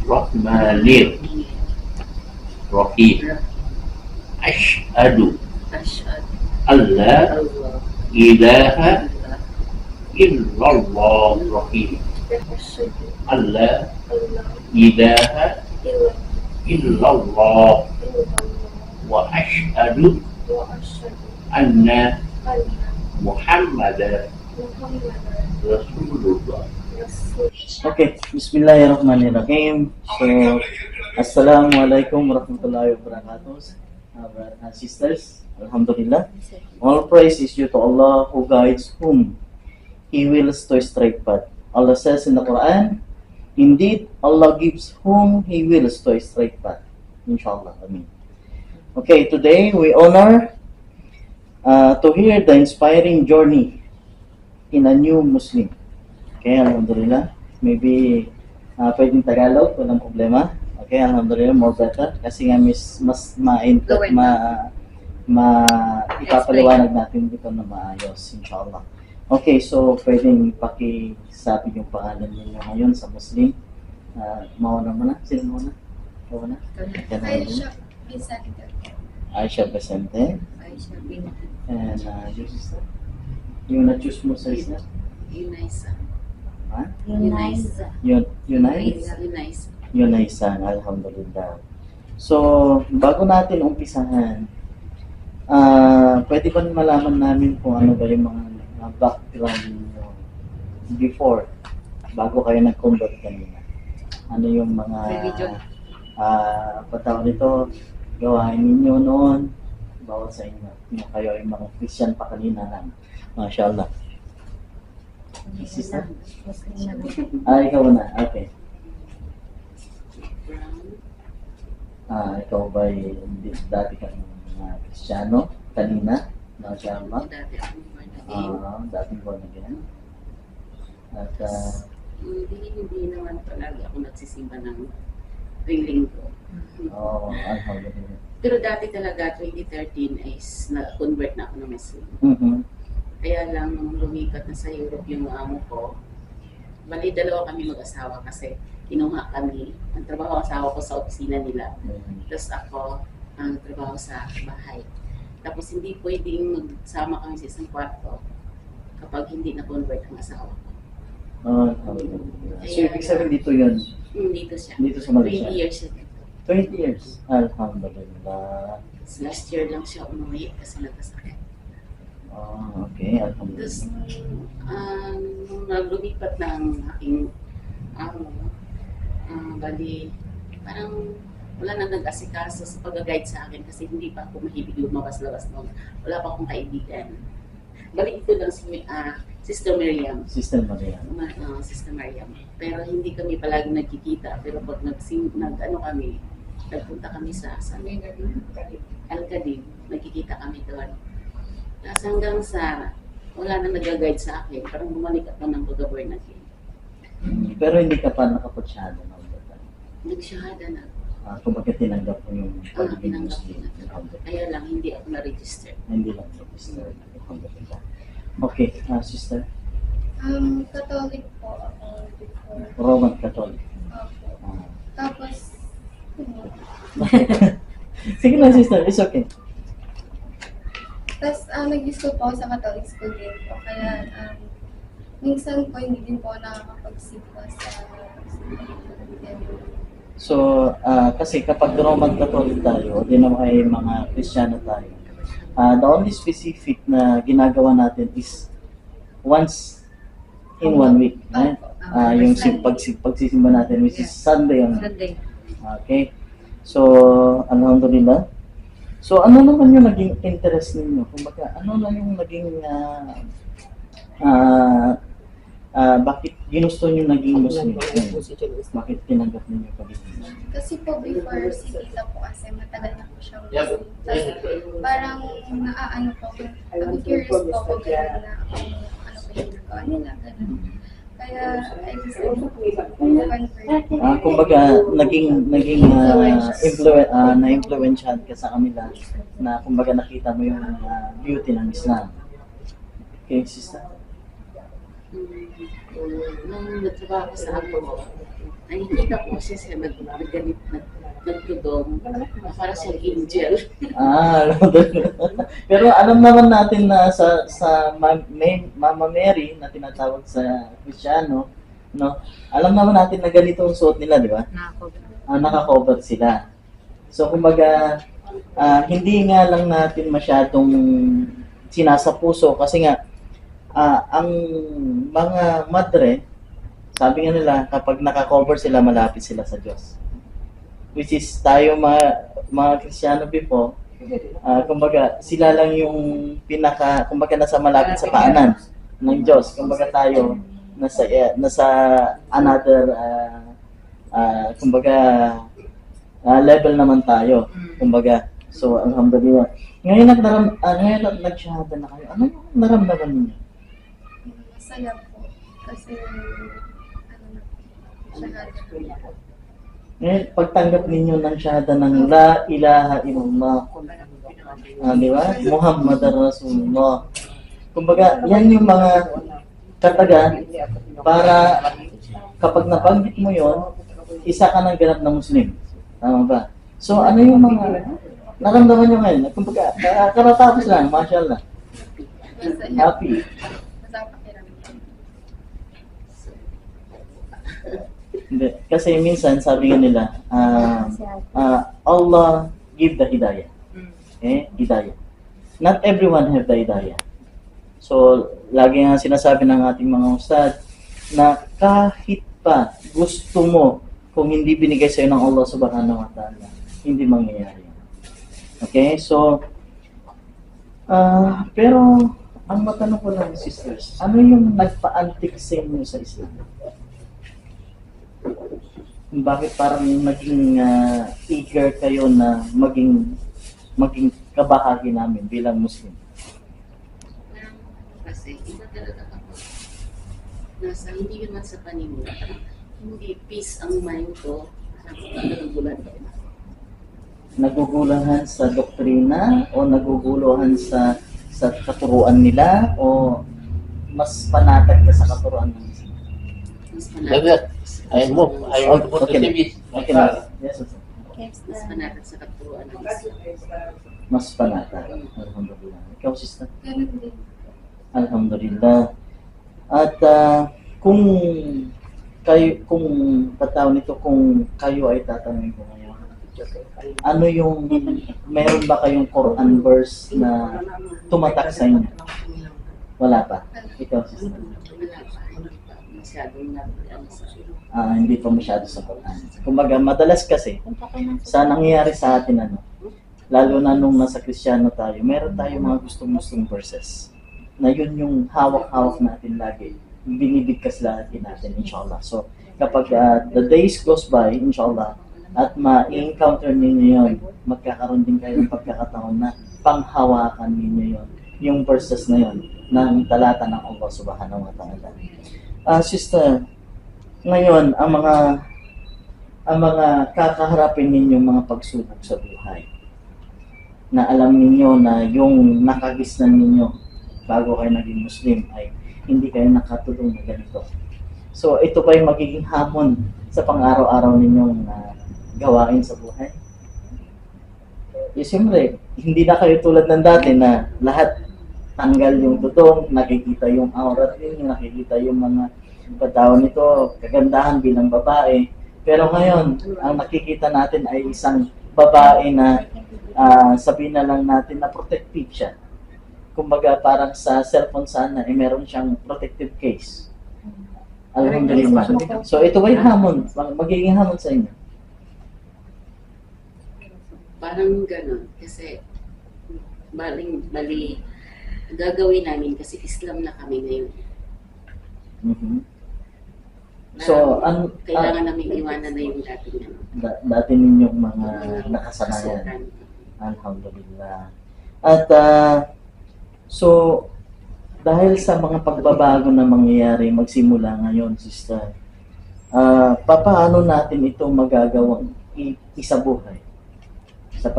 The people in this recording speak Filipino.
Rahmanir Rahim. Ashhadu alla ilaha illallah Rahim. Alla ilaha illallah wa ashhadu anna Muhammadan Rasulullah. Okay, Bismillahirrahmanirrahim. So, Assalamualaikum warahmatullahi wabarakatuh. Brothers and sisters, Alhamdulillah. All praise is due to Allah who guides whom He wills to a straight path. Allah says in the Quran, indeed, Allah gives whom He wills to a straight path. Inshallah, Amin. Okay, today we honor to hear the inspiring journey in a new Muslim. Okay, Alhamdulillah. Maybe pwedeng Tagalog, walang problema. Okay, Alhamdulillah, more better. Kasi nga mas ipapaliwanag natin dito na maayos, inshallah. Okay, so pwedeng pakisabi yung pangalan ninyo ngayon sa Muslim. Mauna muna. Sino muna? Mauna? Aisha Vicente. And your sister? Yung na-choose mo sa sister? Yunaisa. Ha? Yunaisa. Yunaisa, alhamdulillah. So, bago natin umpisahan, pwede ba malaman namin kung ano ba yung mga background niyo before, bago kayo nag-convert kanina? Ano yung mga patawag nito, gawain ninyo noon, bawat sa inyo, yung kayo ay mga Christian pa kanina lang. Mashallah. Sister? Ikaw na. Okay. Ikaw ba dati kang Kristiyano? Kanina? Mashallah. Dating born again. At hindi naman palagi ako nagsisimba ng linggo. Alhamdulillah. Pero dati talaga, 2013 is na-convert na ako ng Muslim. Mm-hmm. Kaya lang nung lumipat na sa Europe yung amo ko, bali dalawa kami mag-asawa kasi kinuha kami. Ang trabaho ang asawa ko sa opisina nila. Tapos ako, ang trabaho sa bahay. Tapos hindi pwedeng magsama kami sa isang kwarto kapag hindi na-convert ang asawa ko. So, ibig sabihin dito yun? Dito siya. Dito sa Malaysia? 20 years siya dito. 20 years? Alhamdulillah. Last year lang siya umuwi kasi nagkasakit. Okay, alhamdulillah. Tapos, nung naglumipat ng aking bali, parang wala nang nag-asikaso sa pag-guide sa akin kasi hindi pa ako mahilig lumabas-labas noon. Wala pa akong kaibigan. Bali, ito lang si Sister Miriam. Sister Miriam. Sister Miriam. Pero hindi kami palagi nagkikita. Pero pag nagpunta kami sa Al-Qadim, nagkikita kami doon. Tapos hanggang sa wala nang nag-guide sa akin, parang bumalik ako ng pag-born again. Pero hindi ka pa nakapagsyahada na ulit? Nagsyahada na. Kung bakit tinanggap mo yung pagiging tinanggap Muslim? Kaya lang, hindi ako na-register. Hindi lang register. Okay, sister? Catholic po ako before. Roman Catholic. Opo. Tapos, sige lang, sister. It's okay. Tapos, nag-school po ako sa Catholic school din po. Kaya, minsan po, hindi din po nakakapagsimba sa So, kasi kapag Roman Catholic tayo, di naman ay mga Kristiyano tayo. The only specific na ginagawa natin is once in 1 week. Yung pagsisimba natin, which is Sunday only. Okay? So, alhamdulillah. So, ano naman yung naging interest ninyo? Kumbaga, ano na yung naging bakit ginusto nyo naging Muslim? Bakit tinanggap ninyo pagiging Muslim? Kasi po, before si Tita po kasi matagal na po siyang Muslim. Tapos, parang naaano po, curious po ako gano'n na ano po yung ginagawa nila. Kaya, I decided kumbaga, naging na-influensyahan ka sa kanila na kumbaga nakita mo yung beauty ng Islam. Okay, sister? Nung nagtrabaho sa ako, ay hindi nakita ko siya naggalit, nagtudong, para siyang angel. Pero alam naman natin na sa Mama Mary na tinatawag sa Kristiyano, no? Alam naman natin na ganito ang suot nila, di ba? Naka-cover sila. So kumbaga, hindi nga lang natin masyadong sinasapuso kasi nga ang mga madre, sabi nga nila, kapag naka-cover sila, malapit sila sa Diyos. Which is tayo mga Kristiyano before, kumbaga sila lang yung kumbaga nasa malapit sa paanan ng Diyos. Kumbaga tayo nasa another kumbaga level naman tayo. Kumbaga, so alhamdulillah. Ngayon nag-shahada na kayo. Ano yung naramdaman niyo? Masaya po. Kasi, shahada. Ngayon, pagtanggap ninyo ng shahada ng La ilaha illallah, di ba? Muhammad Rasulullah. Kumbaga, yan yung mga katagan para kapag nabanggit mo yon, isa ka ng ganap na Muslim. Tama ba? So, ano yung mga naramdaman nyo ngayon? Kumbaga, karatapos lang, mashallah. Happy. Hindi. Kasi minsan, sabi nga nila, Allah give the hidayah. Okay? Hidayah. Not everyone have the hidayah. So, lagi nga sinasabi ng ating mga ustad na kahit pa gusto mo, kung hindi binigay sa'yo ng Allah subhanahu wa ta'ala, hindi mangyayari. Okay? So, pero, ang matanong ko lang, sisters, ano yung nagpa-antik sa inyo sa Islam? Bakit parang naging eager kayo na maging kabahagi namin bilang Muslim? Kasi iba talaga ako. Hindi naman sa panimula. Hindi peace ang mind ko. Naguguluhan sa doktrina o naguguluhan sa katuruan nila o mas panatag ka sa katuruan ng Islam? Mas panatag. I want to go to TV. Okay na. Yes, sir. Mas panatag sa katuruan ng Islam. Mas panatag. Alhamdulillah. Ikaw, sister? Ganun din. Alhamdulillah. At kung patawag nito, kung kayo ay tatanungin ko ngayon, ano yung, meron ba kayong Quran verse na tumatak sa inyo? Wala pa. Ikaw, sister? Wala pa. Masyadong hindi pa masyado sa Quran. Kumbaga, madalas kasi, sa nangyayari sa atin, lalo na nung nasa Kristiyano tayo, meron tayo mga gustong-gustong verses na yun yung hawak-hawak natin lagi. Binibigkas lagi natin, inshallah. So, kapag the days goes by, inshallah, at ma-encounter ninyo yun, magkakaroon din kayo ng pagkakataon na panghawakan ninyo yun, yung verses na yun, ng talata ng Allah subhanahu wa ta'ala. Sister, ngayon, ang mga kakaharapin ninyong mga pagsubok sa buhay, na alam ninyo na yung nakagisnan ninyo bago kayo naging Muslim ay hindi kayo nakatulong na ganito. So, ito ba yung magiging hamon sa pang-araw-araw ninyong gawain sa buhay? Siyempre, hindi na kayo tulad ng dati na lahat tanggal yung tutong, nakikita yung aurat ninyo, nakikita yung mga pagkatao nito, kagandahan bilang babae. Pero ngayon, ang nakikita natin ay isang babae na sabihin na lang natin na protective siya. Kumbaga parang sa cellphone sana, meron siyang protective case. Alhamdulillah. So ito ba yung hamon? Magiging hamon sa inyo? Parang gano'n. Kasi mali gagawin namin kasi Islam na kami ngayon. Mm-hmm. So, kailangan namin iwanan na yung dating dati ninyong mga nakasanayan. Alhamdulillah. At so, dahil sa mga pagbabago na mangyayari magsimula ngayon, sister, paano natin ito magagawang isabuhay?